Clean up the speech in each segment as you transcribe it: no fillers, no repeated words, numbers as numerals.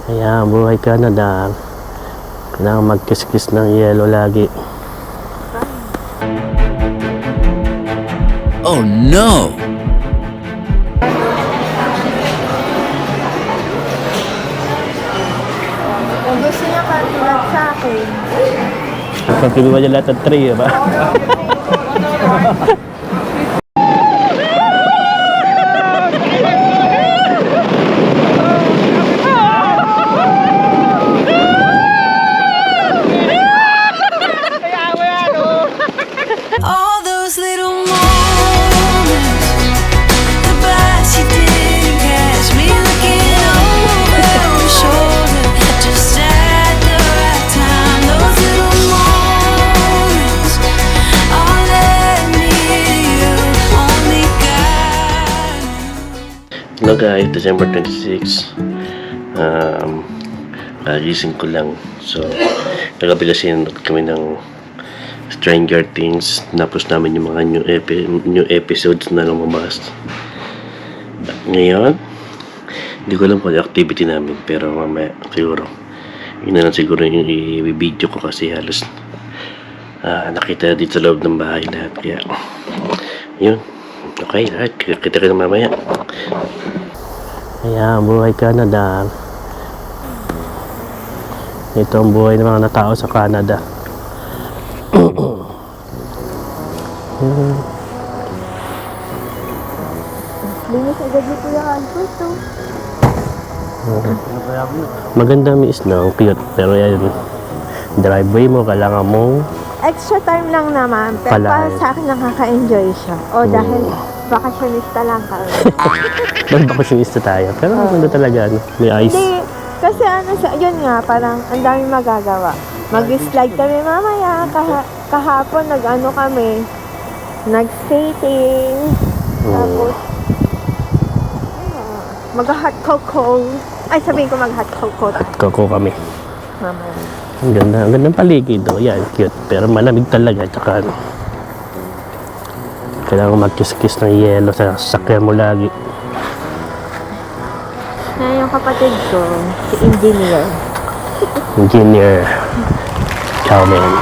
Kaya buhay Canada, kailangan magkiskis ng yelo lagi. Oh no! Kung gusto niya katulad sa akin. Pagkibi mo dyan lahat ng 3, ba? All those little moments, the bites you didn't catch me looking over your shoulder, just at the right time. Those little moments all led me to you, only God knew. Hello guys, December 26. Gising ko lang. So, nagabi kasi kami ng Stranger Things. Tapos namin yung mga new episodes na lumabas. Ngayon, hindi ko alam kung ano activity namin. Pero mamaya, siguro. Yun na lang siguro yung i-video ko kasi halos nakita dito sa loob ng bahay lahat. Kaya, yun. Okay, lahat. Kita ka na mamaya. Kaya, buhay Canada. Ito ang buhay ng mga tao sa Canada. Linis agad ni Kuya Albert, oh. Maganda mi isla, cute. Pero yan, driveway mo, kailangan mong Extra time lang naman, pero para Palay. sa akin nakaka-enjoy siya. O dahil bakasyonista lang kami. mag-vacationista tayo. Pero maganda talaga, ano, may ice. Hindi, kasi yun nga, parang ang daming magagawa. Mag-slide kami mamaya, kahapon nag-ano kami, nag-skating, tapos, mag-hot cocoa. Ay, sabihin ko mag-hot cocoa. Koko kami. Mamaya. Ang gandang paligid, oh. Yan, cute. Pero malamig talaga, tsaka ano. Kailangan magkiss-kiss ng yelo sa sasakyan mo lagi. Na yung kapatid ko, si engineer. Engineer. Ciao, man.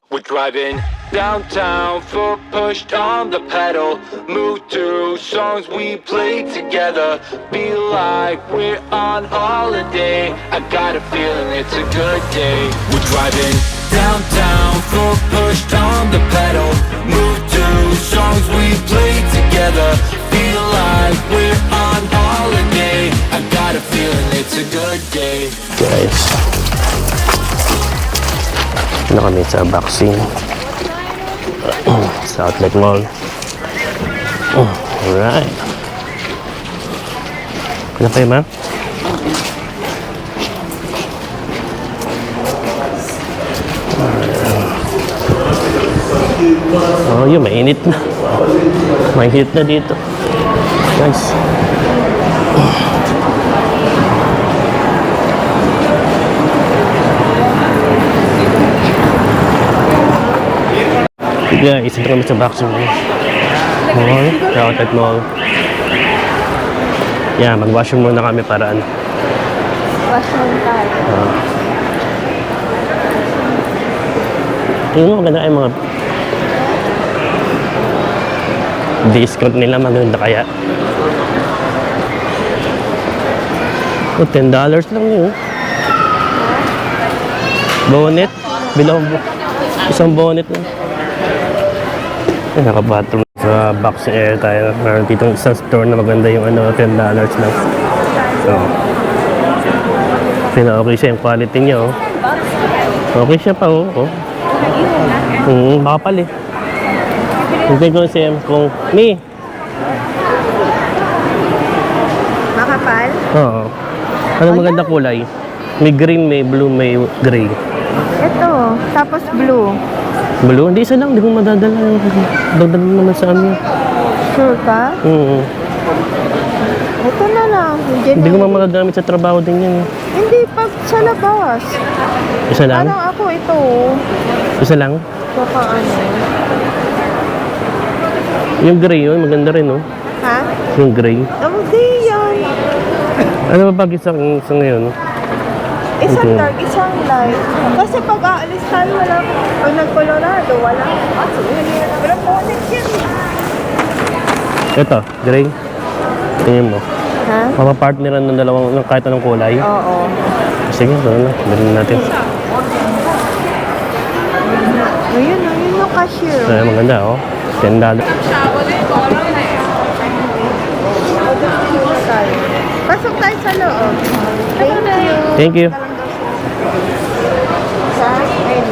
We're driving downtown, foot pushed on the pedal. Move to songs we played together. Feel like we're on holiday. I got a feeling it's a good day. We're driving downtown, foot pushed on the pedal. Move to songs we played together. Feel like we're on holiday. I got a feeling it's a good day. Guys. Ano kami sa vaccine? Sa Outlet Mall. Alright. Ano kayo, ma'am? Oh, yun, mainit na. Mainit na dito. Nice. Guys, ito kami sa vaccine mall. Sa Outlet Mall. Yeah, mag-washroom muna kami para ano. Washroom tayo. Tingnan mo, maganda ay mga discount nila, maganda kaya. Oh, $10 lang yun. Bonnet. Bilang isang bonnet lang. Ay, nakabathroom sa box air tayo. Meron ditong isang store na maganda yung ano, $10 lang. So, okay siya yung quality niya, oh. Okay siya pa, oh. Baka pala eh. Hindi ko siya kung ni. Makapal? Oo. Anong maganda kulay? May green, may blue, may gray. Ito, tapos blue. Blue? Hindi, isa lang. Hindi ko madadala. Dagdag mo naman sa amin. Sure ka? Oo. Ito na lang. Hindi ko mamagamit sa trabaho din yan. Hindi, pag sa labas. Isa lang? Parang ako ito. Isa lang? Baka ano. Yung gray yun, maganda rin, oh. Ha? Yung gray. Hindi yan. Ano ba pag isang ngayon? Isang Okay. dark, isang light. Kasi pag aalis tayo, walang, pag nag-Colorado, walang, pero bonnet yan. Ito, gray. Tingin mo. Ha? Mapapartneran ng dalawang, ng kahit anong kulay. Oo. Sige, ito na. Bilhin natin. Ayun, ayun yung cashier. Ay, maganda, oh. $10. Pasok tayo sa loob. Thank you. Thank you. Sa, ayun.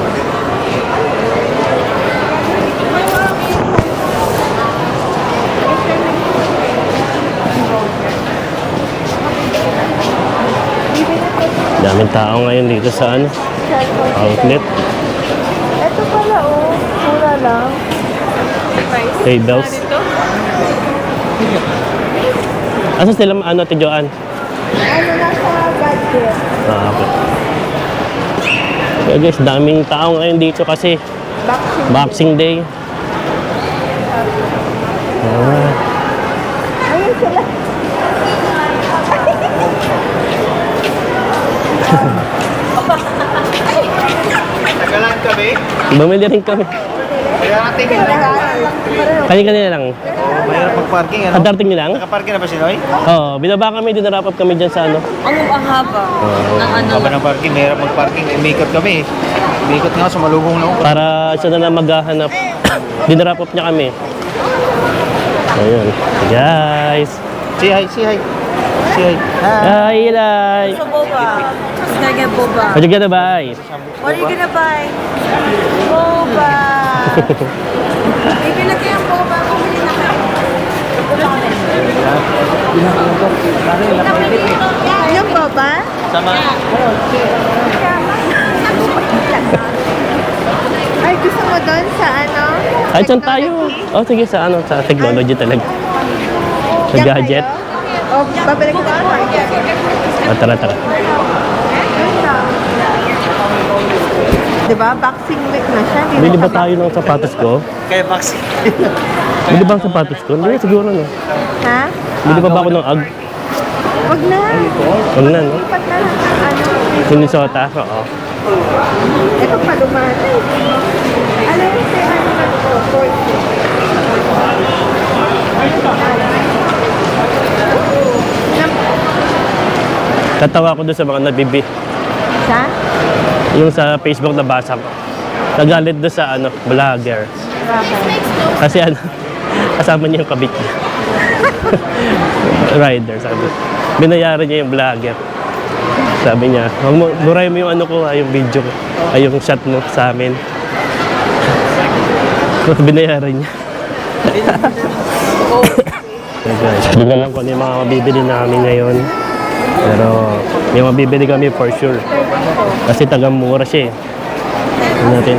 Daming tao ngayon dito sa ano, outlet. Ito pala, oh. Mura lang. Tables. Asa sila ano, Ate Joanne? Ano na sa gadget? Ah, okay. Kaya guys, daming tao ngayon dito kasi Boxing. Boxing Day. Ah, Ayun sila. Nagalaan kami. bumili rin kami. Kaya natin Kanya-kanya lang. mahirap mag-parking. Ano? Kadarting nilang? Nakaparking na ba si Noy? Oo, binaba kami, dinarap up kami dyan sa ano. Ang haba. Ng ano Haba ng parking, mahirap mag-parking. Umikot kami. Umikot nga, sumalubong lang. Para siya na lang maghahanap. Dinarap up niya kami. Ayun. Guys. Say hi, say hi. Say hi. Hi, Eli. sa boba. It's gonna get boba. What you gonna buy? What are you gonna buy? Boba. Bibili kayo ng boba. Bumili na kayo. Yung baba? Sama. Ay, gusto mo doon sa ano? Ay, saan tayo? Oh, sige, sa ano, sa technology talaga. Sa Diyan gadget. kayo? O, babalik ko sa market. Oh, tara, tara. Diba? Boxing week na siya. Di Bili mo ba ka- tayo ng sapatos ko? Kaya vaccine. Bili ba ang sapatos ko? Hindi, siguro no. Ha? Bili ba ako ng UGG? Wag na. Huwag na, no? Lipat na lang ang ano. Minnesota, oo. Ito pa dumana. Alam mo siya ano na ito? 40. Tatawa ko doon sa mga nabibi. Sa? Yung sa Facebook nabasa ko. Nagalit doon sa ano, vlogger. Bakit? Kasi ano, kasama niya yung kabit niya. Rider, sabi. Binayaran niya yung vlogger. Sabi niya, buray mo yung ano ko, yung video ko. Ay, yung shot mo sa amin. Tapos binayaran niya. So guys, hindi na lang kung ano yung mga mabibili namin ngayon. Pero may mabibili kami for sure. Kasi tagang mura siya eh. Tignan natin.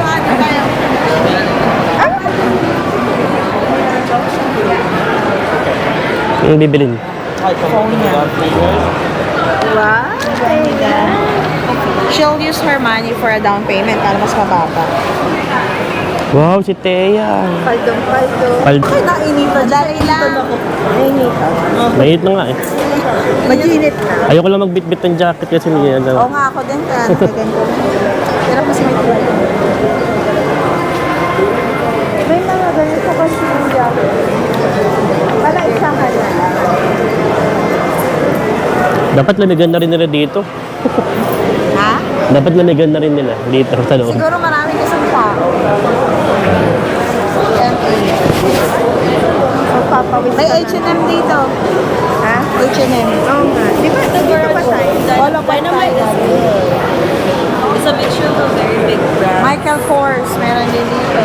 Yung bibilin. Wow. She'll use her money for a down payment para mas mababa. Wow, si Thea. Paldo. Paldo. Nainita. Dali lang. Mainit na nga eh. Mag-init na. Ayoko lang magbitbit ng jacket kasi hindi yan. Oo nga ako din. Kaya ganito. Pero mas may tulad. May mga ganito kasi yung jacket. Para isahan na lang. Dapat lamigan na rin nila dito. Ha? Dapat lamigan na rin nila dito sa loob. Siguro marami kasang tao. Magpapawis May ka na. H&M dito. Ha? H&M. Oo nga. Di ba? Dito pa tayo. Wala pa It's a mixture of a very big brand. Michael Kors, meron din dito.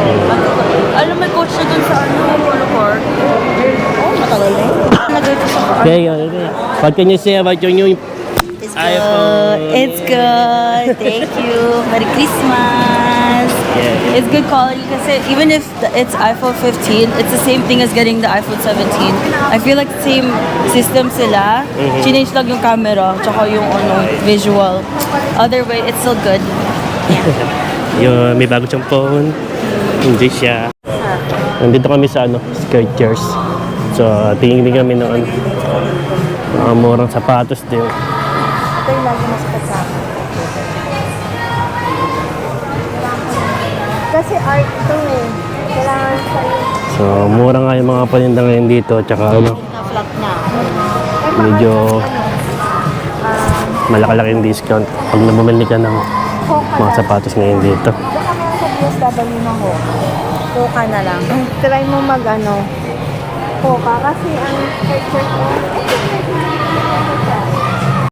Alam mo, coach na dun sa ano, Polo Court. Oh, matagal na yun. Lagay ito sa Okay, okay. What can you say about your new It's iPhone? It's good. Thank you. Merry Christmas. Yeah. It's good quality kasi even if it's iPhone 15, it's the same thing as getting the iPhone 17. I feel like same system sila. Change lang yung camera tsaka yung ano, visual. Other way, it's still good. Yung may bago siyang phone. Hindi siya. Nandito kami sa ano, Skechers. So, tingin din kami ng ano, mga murang sapatos din. Ito yung lagi masikat sa akin. Kasi art to eh. Kailangan sa'yo. So, mura nga yung mga paninda ngayon dito. Tsaka ano, Na-flat na. medyo malaki-laking discount pag nabumili ka ng mga sapatos ngayon dito. Baka meron sa DSW na ho. Tuka na lang. Try mo mag ano. Poka kasi ang picture ko.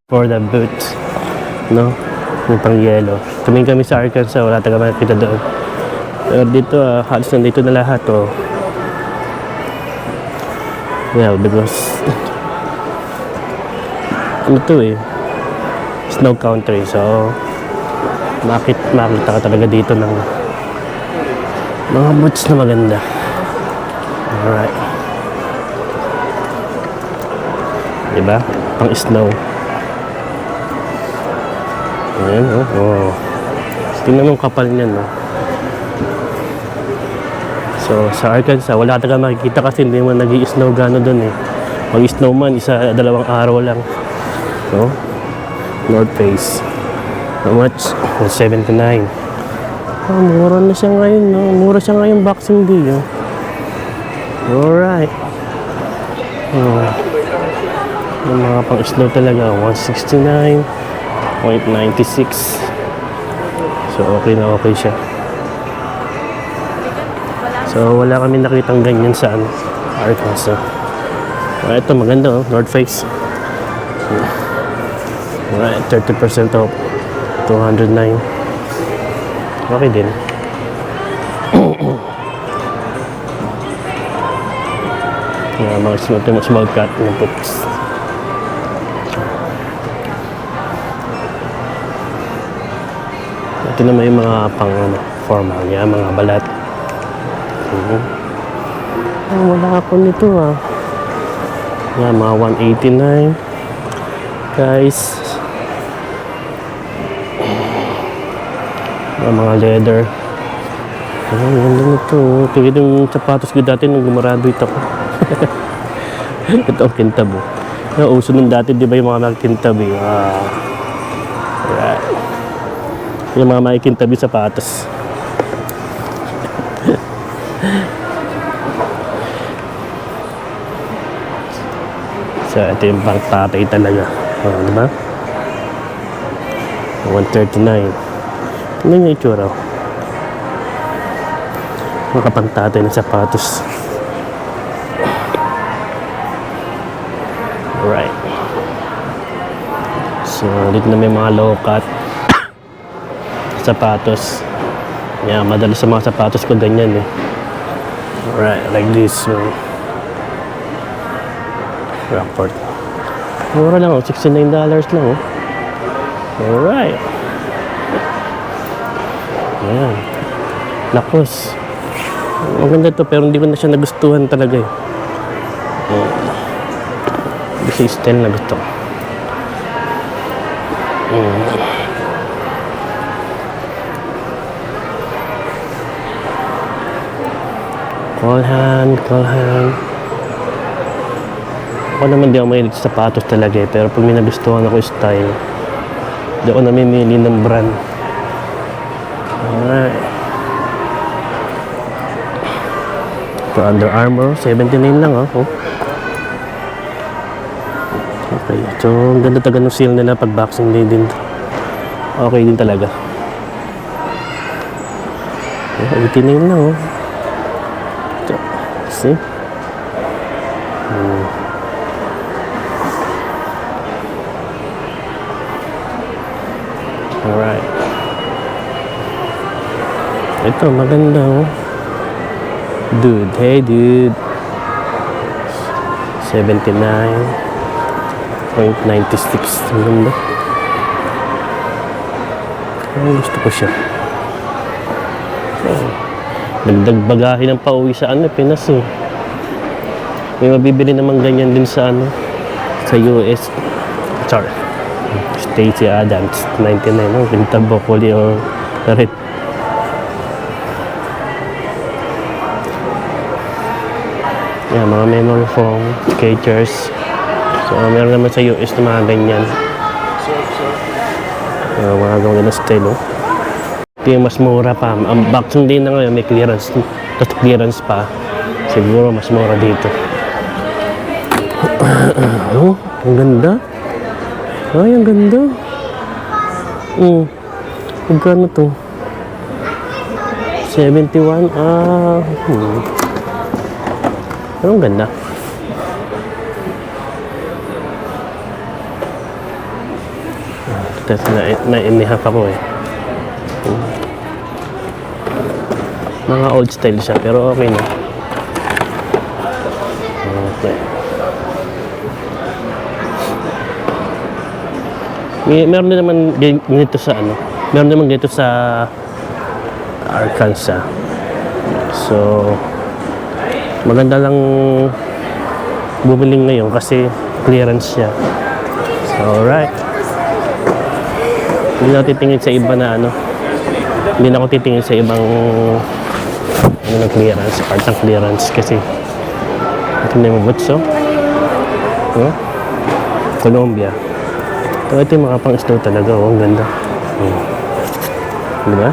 For the boots, no? Yung pang yellow. Tumingin kami sa Arkansas, wala taga makikita doon. Pero dito, halos nandito na lahat, oh. Well, because ano to eh, snow country, so makita ka talaga dito ng mga boots na maganda. Alright. Diba? Pang snow. Ayan, oh. Oh. Tingnan mo yung kapal niyan, no? So, sa Arkansas, wala talaga makikita kasi hindi mo nag-i-snow gano'n doon eh. Mag-snow man, 1-2 araw lang. So, North Face. How much? 79. Mura na siya ngayon, no? Mura siya ngayon Boxing Day, oh. Alright. Oh. Yung mga pang-snow talaga, 169.96. So, okay na okay siya. So, wala kami nakitang ganyan sa Arkansas. Ito, maganda, oh. North Face. Alright, 30% off. 209. Okay din. Mga small cut ng boots. Ito naman yung mga pang formal niya, mga balat. Wala ako nito ah. Yan, mga 189. Guys. Mga leather. Ganda nito. Tigil yung sapatos ko dati nung gumaraduate ako. Ito ang kintab. Uso nun dati, di ba yung mga kintab eh. Right. Yung mga makikintab yung sapatos. So, ito yung pang tatay talaga. Diba? 139. Ano yung itsura? Mga pang tatay ng sapatos. Alright. So, dito na may mga low cut sapatos. Yeah, madalas sa mga sapatos ko ganyan eh. Alright, like this. So, Rockport. Mura lang, oh. $69 lang, oh. Alright. Ayan. Lacoste. Maganda to, pero hindi ko na siya nagustuhan talaga, eh. Hindi siya style na gusto ko. Call hand. Ako naman di ako mahilig sa sapatos talaga eh. Pero pag may nagustuhan ako style, di ako namimili ng brand. Alright. Ito Under Armour, 79 lang oh. Okay, so ang ganda taga ng sale nila pag Boxing Day din. Okay din talaga. 89 lang oh. Ito, see? Alright. Ito, maganda oh. Dude, hey dude. 79.96. Ang ganda. Ay, gusto ko siya. Dagdag bagahe ng pauwi sa Pinas eh. May mabibili naman ganyan din sa sa US. Sorry. Stacey Adams, 99, no? Pinta broccoli or carrot. Yan, mga memory foam, sketchers. So, meron naman sa US na mga ganyan. Mga ganyan na style, oh. Ito yung mas mura pa. Ang Boxing Day na ngayon, may clearance. Tapos clearance pa. Siguro mas mura dito. Oh, ang ganda. Ay, ang ganda. Magkano to? 71. Ang ganda. Tapos na-inihap ako eh. Mga old style siya, pero okay na. Okay. Meron din naman ganito sa ano. Meron naman ganito sa Arkansas. So, maganda lang bumili ngayon kasi clearance siya. So, alright. Hindi na ako titingin sa iba na ano. Hindi na ako titingin sa ibang ano na clearance, part ng clearance kasi ito na yung butso. Colombia. Ito yung mga pang-store talaga. Ang ganda. Diba?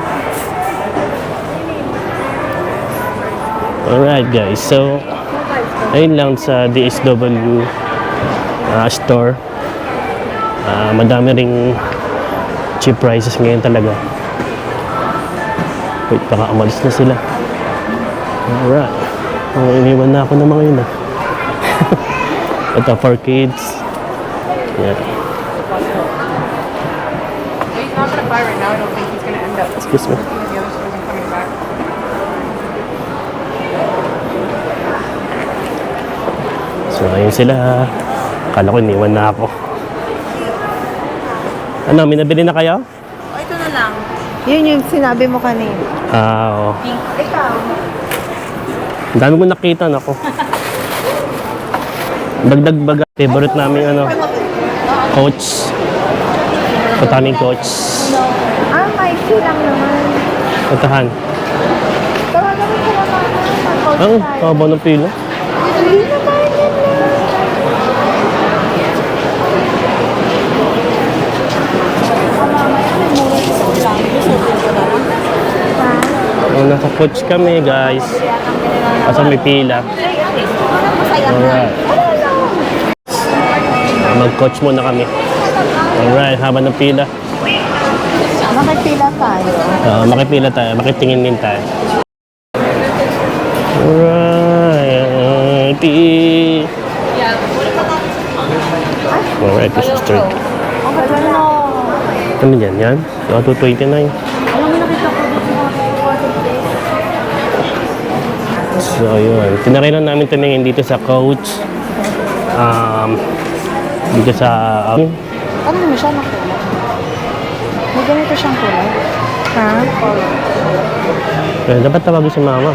Alright guys, so ayun lang sa DSW store. Madami ring cheap prices ngayon talaga. Wait, baka umalis na sila. Alright. Iniwan na ako ng mga yun. Ito for kids. Yeah. He's not gonna fly right now. I don't think he's gonna end up. Excuse me. The other stores are coming back. So, ayun sila. Akala ko iniwan na ako. Ano, may nabili na kayo? Ito na lang. Yun yung sinabi mo kanina. Oo. Ikaw. Ang dami ko nakita, nako. Dagdag baga. Favorite namin ano, Coach. Pataming Coach. May fee lang naman. Patahan. Tawagan mo sila mama. Ang haba ng pila. Hindi naman yun lang. Nasa Coach kami, guys. Kasi may pila. Alright. Mag-coach muna kami. Alright, haba ng pila. Makipila tayo. Makipila tayo, makitingin din tayo. Alright. Alright, this is 30. Ano yan? Yan? 229. So, yun. Tinaray lang namin tumingin dito sa Coach. Dito sa... Ano mo siya na kulay? May ganito siyang kulay. Ha? Pero dapat tawagin si mama.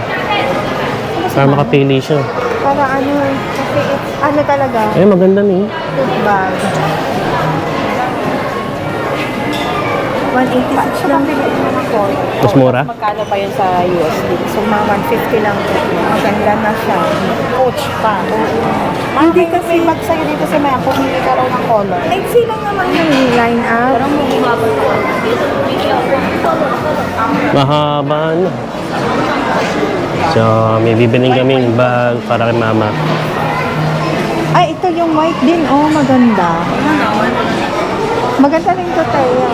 Para makapili siya. Para ano, kasi ano talaga, Ay, maganda ni. tote bag. 186 lang. Mas mura? Magkano pa yun sa USD? So, mga 150 lang. Maganda na siya. Coach pa. Hindi kasi mag sa'yo dito sa Maya, pumili ka raw ng color. Maiksi lang naman yung line up. Mahaba na. So, may bibiling kaming bag para kay mama. Ay, ito yung white din. Oh, maganda. Maganda rin to tayo.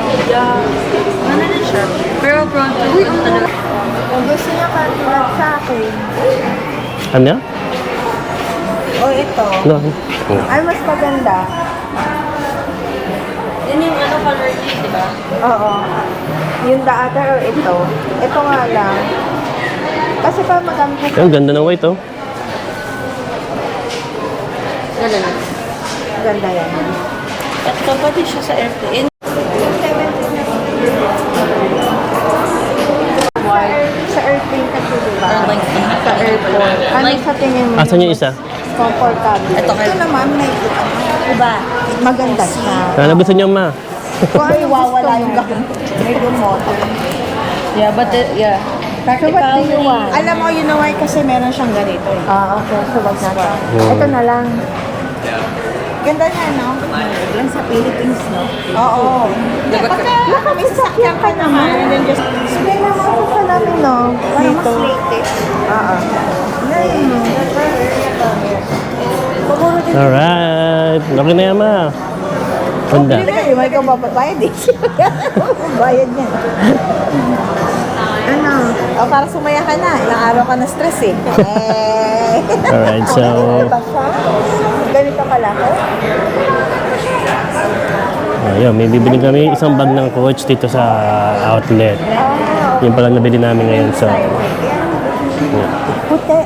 Ano din siya? Pero prone to talaga. Kung gusto niya katulad sa akin. Ano? O ito. No. Ay, mas maganda. Yan yung ano color niya, di ba? Oo. Yung the other or ito. Ito nga lang. Kasi pa magamit mo. Ang ganda ng white, oh. Ganun. Ganda yan. At kapatid siya sa airplane. Sa airplane kasi, diba? Like, Sa airport. Ano Like- sa tingin mo? Asan yung isa? Comfortable. Ito kayo. naman, may Diba? maganda siya. Ano gusto niyo, ma? Kung ano wawala yung gamot. May gamot. Yeah, but yeah. So what do you want? Alam mo, you know why? Kasi meron siyang ganito eh. Okay. So wag na to. Hmm. Ito na lang. Ganda niya, no? Yan sa Philippines, no? Oo. Pagka may sasakyan ka naman, and then just... Sige naman ako sa namin, no? Parang mas latest. Alright. Laki na yan, ma. Ganda. Hindi ka, may ikaw babayad eh. Bayad niya. Ano? O, para sumaya ka na. Ilang araw ka na stress eh. Alright, so... Ba siya? Ganito kalaki? Ayun, may bibili kami isang bag ng Coach dito sa outlet. Yung pala nabili namin ngayon. So, Puti.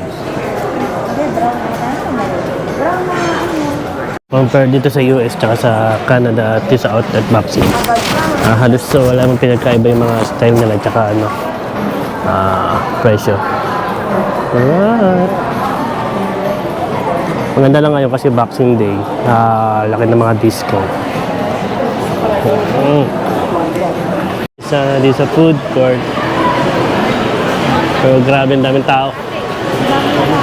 compare dito sa US tsaka sa Canada at sa outlet boxing. Halos so wala mong pinagkaiba yung mga style nila tsaka ano, presyo. Alright. Maganda lang ngayon kasi Boxing Day. Laki ng mga discount. Isa dito sa food court. Pero grabe ang daming tao.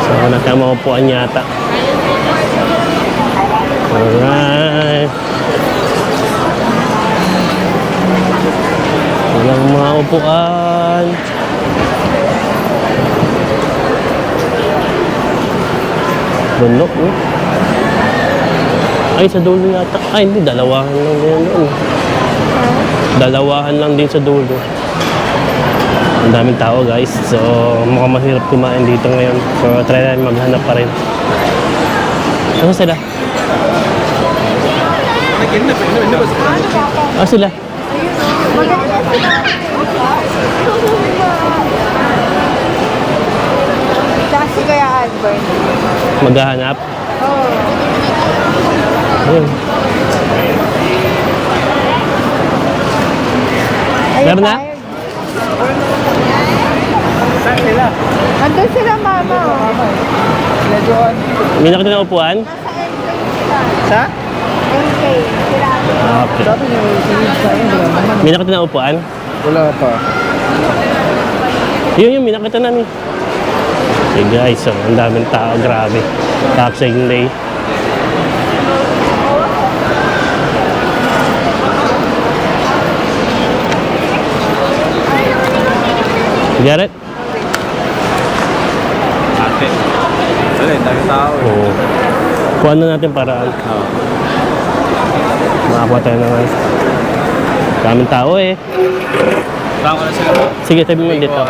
So, nasa mga upuan yata. Alright. Walang mga upuan. Bunok, no? Ay, sa dulo yata. Ay, hindi. Dalawahan lang din doon. Dalawahan lang din sa dulo. Ang daming tao, guys. So, mukhang mahirap kumain dito ngayon. So, try natin maghanap pa rin. Ano sila? Ah, sila? Kasi kaya Albert. Maghahanap? Ayun. Meron na? Saan sila? Nandun sila, mama. Medyo May nakita ng upuan? Sa? MK. Sila. Okay. Sabi niyo, sinid sa inyo naman. May nakita ng upuan? Wala pa. Yun, may nakita namin. Okay guys, so ang daming tao, grabe. Boxing Day. Garrett? Ate. Wala, dami tao eh. Oo. Kuha na natin paraan. Makakuha tayo naman. Daming tao eh. Tao na sila. Sige, tabi mo dito.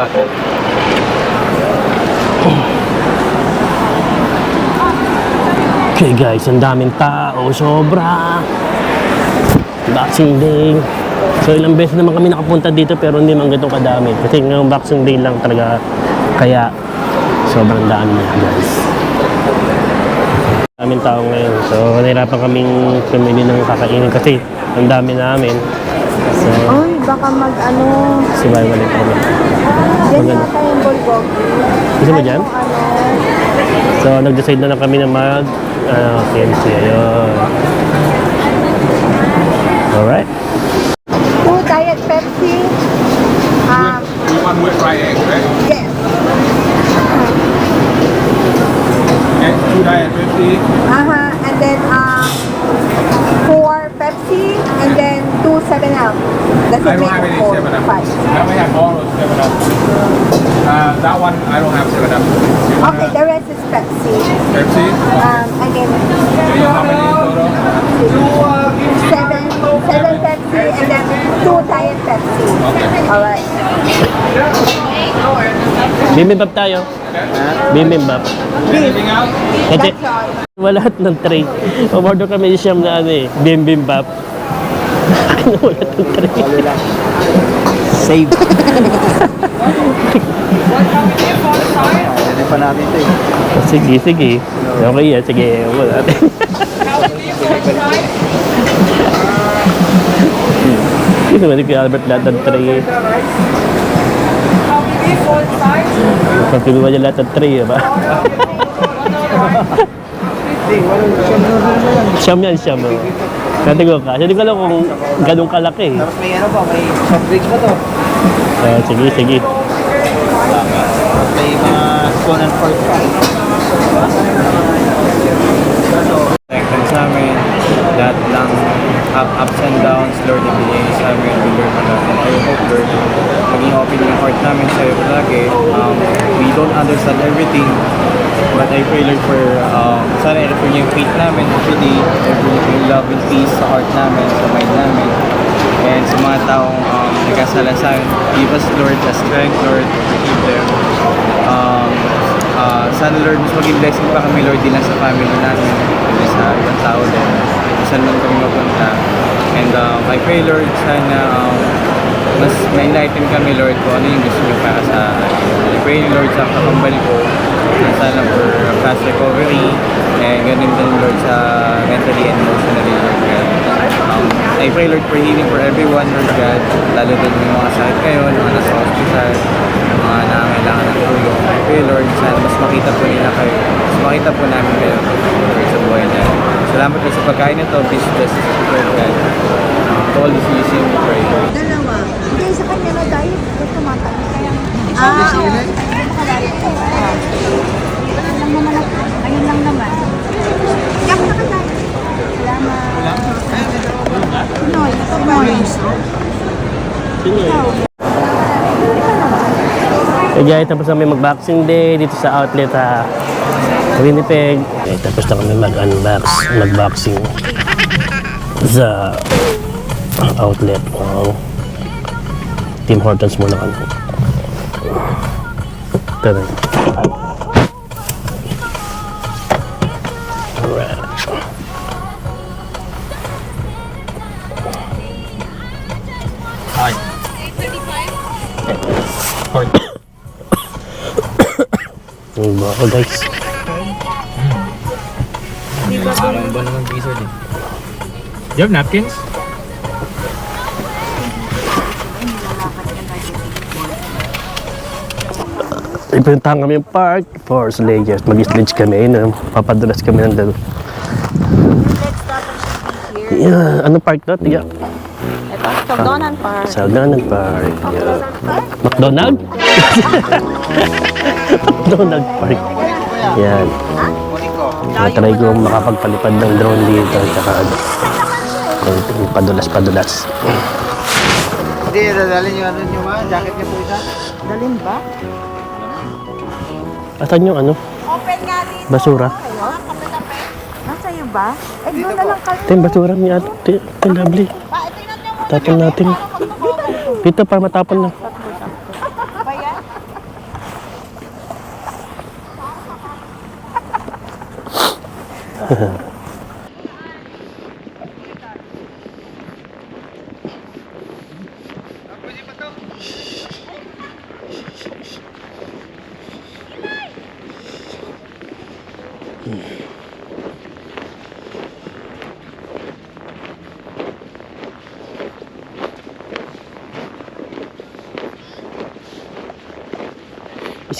Okay guys, ang daming tao. Sobra. Boxing Day. So ilang beses naman kami nakapunta dito pero hindi man ganito kadami. Kasi ngayong Boxing Day lang talaga. Kaya sobrang dami niya guys. Daming tao ngayon. So nahirapan kaming pumili ng kakainin kasi ang dami namin. So Uy, baka mag-ano. survival ito. Yan yata yung bulgogi. Gusto mo dyan? Ano, So nag-decide na lang kami na mag KFC. Ayun. Alright. 2 diet Pepsi. You want with fried egg, right? Yes. And 2 diet 50. And then 4 Pepsi and then 2 7-Up. That's I don't have any 4, 7-Up. 5. I only have all those 7-Up. That one, I don't have 7-Up. Okay, the rest is Pepsi. Pepsi? Again, So how many total? 7 Pepsi and then 2 diet Pepsi. Okay. Alright. Bibimbap tayo. Bibimbap. Anything else? Kasi That's all. wala lahat ng tray. Umorder kami siyam na ano eh. Bibimbap. Ano wala ng tray. Save. Pwede pa natin ito eh. Sige, sige. Okay yan. Sige, wala natin. Hindi naman kay Albert lahat ng tray eh. Pagpiluwa niya lahat ng tray eh ba? Siyam yan, siyam. Natigo ka. Hindi ko alam kung ganun kalaki. Tapos may ano pa, may soft drinks pa to. Sige, sige. May mga spoon and fork pa. Connected sa amin, lahat ng ups and downs, Lord, ibigay niyo sa amin, we learn a lot. And I hope, Lord, maging open yung heart namin sa'yo palagi. We don't understand everything, but I pray, Lord, for sana i-refer niyo yung faith namin everyday, i-refer niyo yung love and peace sa heart namin, sa mind namin. And sa mga taong nagkasala sa amin, give us, Lord, the strength, Lord, to forgive them. Sana, Lord, mas maging blessing pa kami, Lord, din lang sa family namin, hindi sa ibang tao din, kung saan man kami mapunta. And I pray, Lord, sana mas ma-enlighten kami, Lord, kung ano yung gusto niyo para sa akin. I pray, Lord, sa kakambal ko, sana for a fast recovery, and ganun din, Lord, sa mentally and emotionally, Lord God. I pray, Lord, for healing for everyone, Lord God, lalo din yung mga sakit ngayon, mga nasa hospital, mga nangangailangan ng tulong. I pray, Lord, sana mas makita po nila kayo, mas makita po namin kayo, Lord, sa buhay na. Salamat po sa pagkain nito, please bless us, Lord God. To all these things we pray. Dalawa. Hindi, sa kanya na diet. Ito tumataas. Kaya, ayun lang naman. Hindi ako nakadiet. Salamat. Pinoy. Eh guys, tapos kami mag-boxing day dito sa outlet Winnipeg. Eh, tapos na kami mag-boxing sa outlet. Tim Hortons muna kami. Tara. Alright. Hi. Ang bako guys. Parang ba naman piso din? You have napkins? Ipuntahan kami yung park for sledges. Mag-sledge kami. Papadulas kami ng dalo. Yeah, ano park to? Tiga. Ito, Saldonan Park. Saldonan Park. Yeah. McDonald? McDonald Park. Yan. Try ko makapagpalipad ng drone dito. Tsaka padulas-padulas. Hindi, dadalhin yung ano nyo ba? Jacket niyo po isa? Dalin ba? Asan yung ano? Open nga dito. Basura? Nasa iyo ba? Eh, doon na lang kayo. Ito yung basura niya. Ito lovely. Tapon natin. Dito para matapon lang.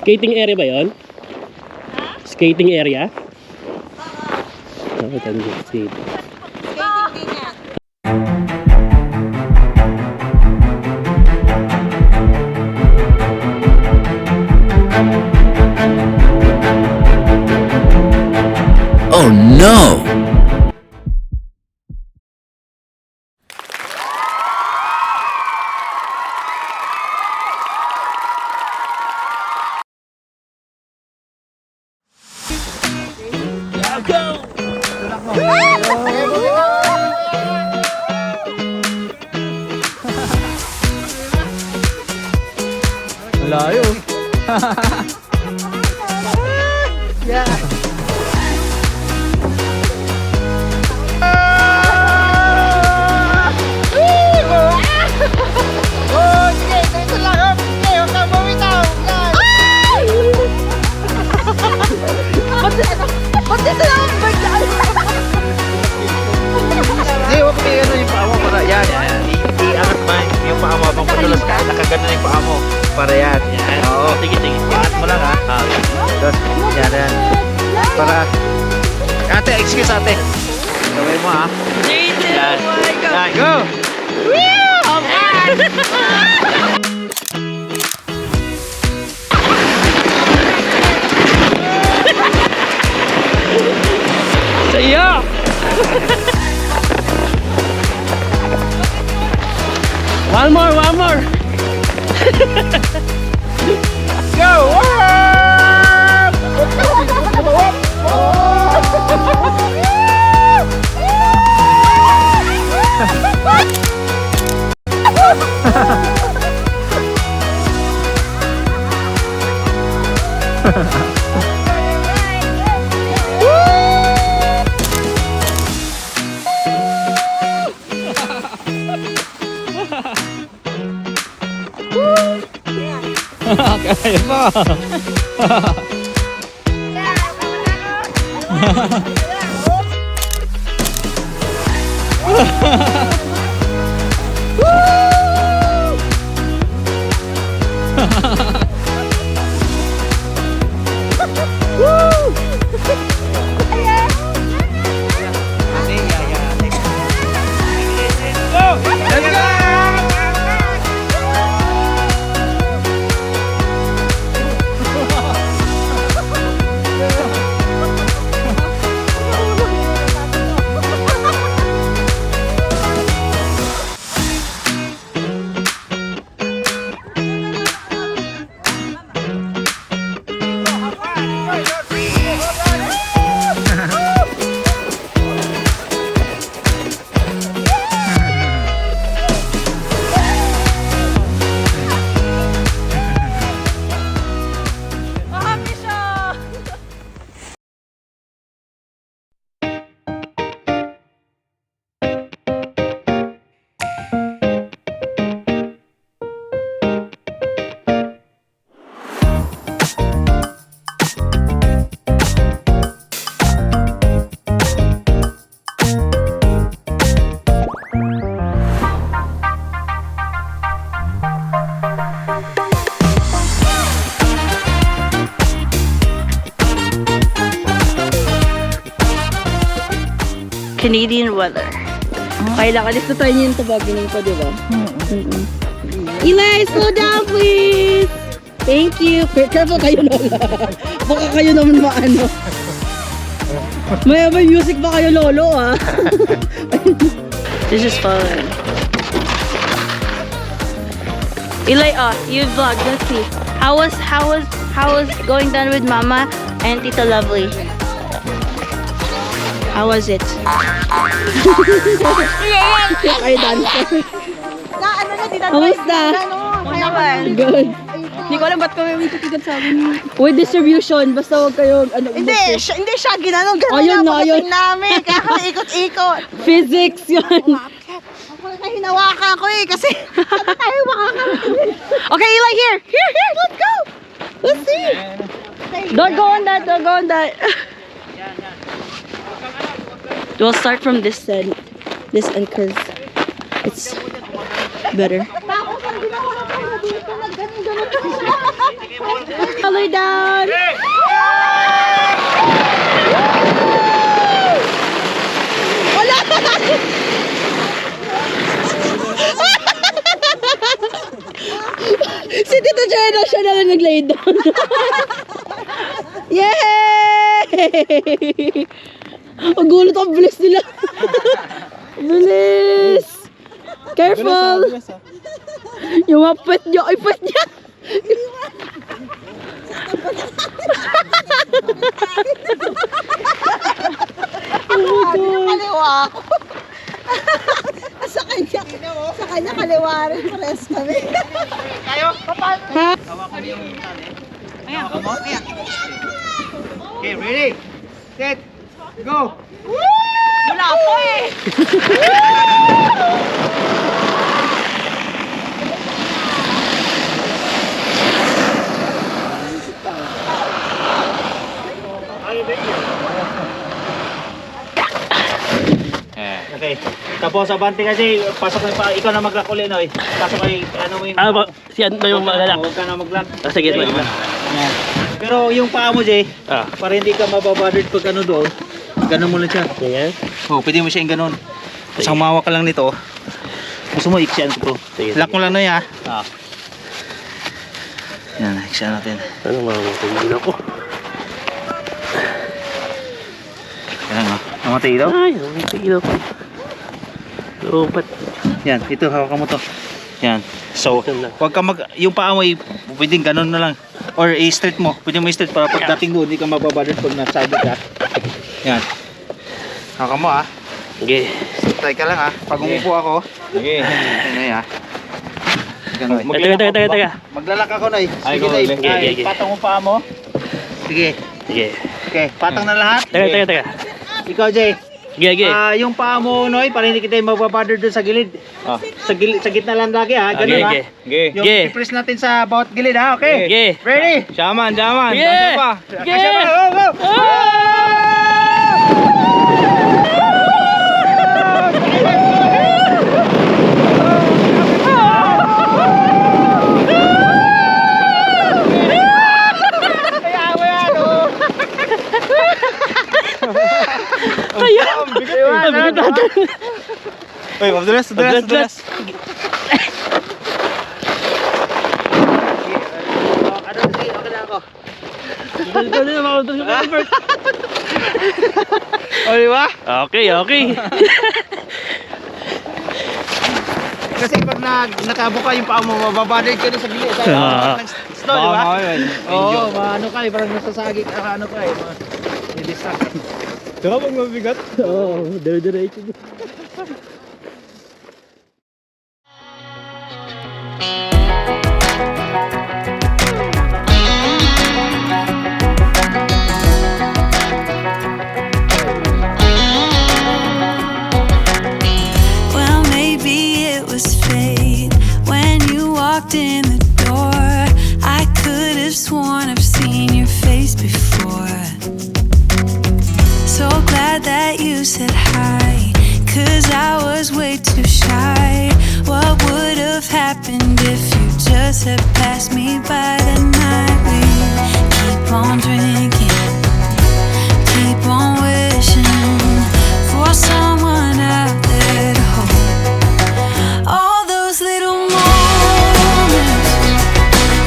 Skating area ba yon? Skating area? Okay, tayo skate. Oh no! Layo. Hindi, huwag may ano yung paa mo para yan. I-angat mo yung paa mo habang padulas ka. Nakagano na yung paa mo. Para yan. Oo. Sige. Angat mo lang ha. Tapos, yan. Para, ate, excuse ate. Gawin mo ha. Yan. Yan, go! Yeah! One more, one more! Canadian weather. Kailangan dito tayo yung tobogganing pa, di ba? Eli, slow down please! Thank you. Careful kayo, Lola. Baka kayo naman maano. May music ba kayo, Lolo, ah? This is fun. Eli, you vlog. Let's see. How was going down with Mama and Tita Lovely? How was it? Ay, dancer. Kamusta? Good. Hindi ko alam ba't kami may tutigan sa amin. Uy, distribution. Basta huwag kayo, Hindi siya ginanong Ayun na, ayun. namin. Kaya kami ikot-ikot. Physics yun. Ako na hinawakan ko kasi saan tayo makakarating? Okay, Eli, here, let's go. Let's see. Don't go on that, We'll start from this end because it's better. Color down. Si Tito Jenna, siya na lang nag-lay down. Yay! Ang gulat ang bilis nila. Bilis! Careful! Yung mga pet niya, ay pet niya! Oh my God! Kaliwa ako. Sa kanya kaliwa rin. Pares kami. Kayo? Ha? Hawakan yung tali. Ayan. Ayan. Okay, ready? Set. Go! Wala ako eh. Okay. Tapos abante kasi pasok na ikaw na mag-lock ulit, no? Pasok kay ano mo yung Si ano yung magalak? Huwag ka na mag-lock. Sige, sige. Yan. Pero yung paa mo, Jay, para hindi ka mababothered pag ano doon, ganun mo lang siya. Ganyan? Oo, pwede mo siya yung ganun. Tapos humawak ka lang nito. Gusto mo, iksian ko to. Sige, Lock mo lang na yan. Ah. Yan, iksian natin. Ano mamamatay ako? Yan, Namatay ilaw? Ay, namatay ilaw ko. Lobat. Yan, ito, hawakan mo to. Yan. So, wag ka yung paa mo, pwedeng ganun na lang. Or i-straight mo. Pwede mo i-straight para pagdating doon, hindi ka mababadad pag nasabi ka. Yan. Hawakan mo ah. Okay. Try ka lang ah. Pag umupo ako. Sige. Ano ah. Ganun. Taga. Maglalak ako, Nay. Ay, Sige, go, Nay. sige, Ay, sige. patong mo paa mo. Sige. Sige. Okay, patong na lahat. Taga. Ikaw, Jay. Sige. Yung paa mo, Noy, para hindi kita mababother doon sa gilid. Ah. Sa gitna lang lagi ha. Ganun ha. Okay. Sige. Yung i-press natin sa bawat gilid ha. Okay. Okay. Ready? Shaman. Sige. Tanto pa. Kasya ba? Go, go. Uy, madulas. O, di ba? Okay. Kasi pag natabo ka yung paa mo, mababother ka doon sa gilid. Sa snow, di ba? Oo, maano ka eh. Parang nasasagi ka, ano ka eh. Didistract. Diba pag mabigat? Oo, dire-diretso. Well, maybe it was fate when you walked in the door. I could have sworn I've seen your face before. So glad that you said hi, 'cause I was way too shy. What would have happened if you just had passed me by that night? We keep on drinking, keep on wishing for someone out there to hold. All those little moments,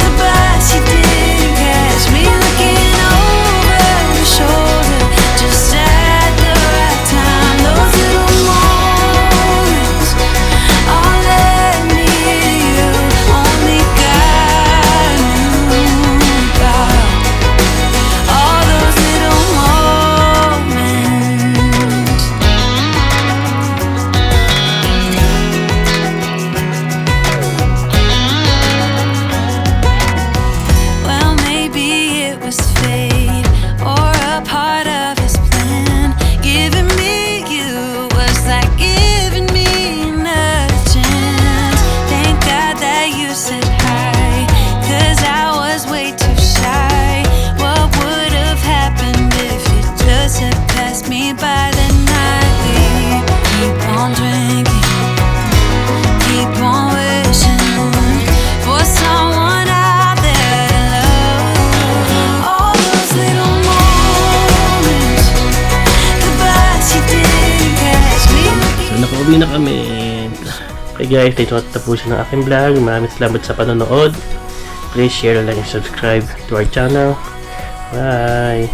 the bus you didn't catch me looking over your shoulder just at the right time. Those little moments all led me to you. Only God knew about all those little moments. Well, maybe it was fate or a part of his plan. Giving me you was like giving me another chance. Thank God that you said hi, 'cause I was way too shy. What would have happened if you just had passed me by the night? We keep on drinking, keep on wishing for someone out there to love. All those little moments, the bus you didn't catch me. So, nakauwi na kami. Okay guys, dito tapusin ang aking vlog. Maraming salamat sa panonood. Please share, like, and subscribe to our channel. Bye!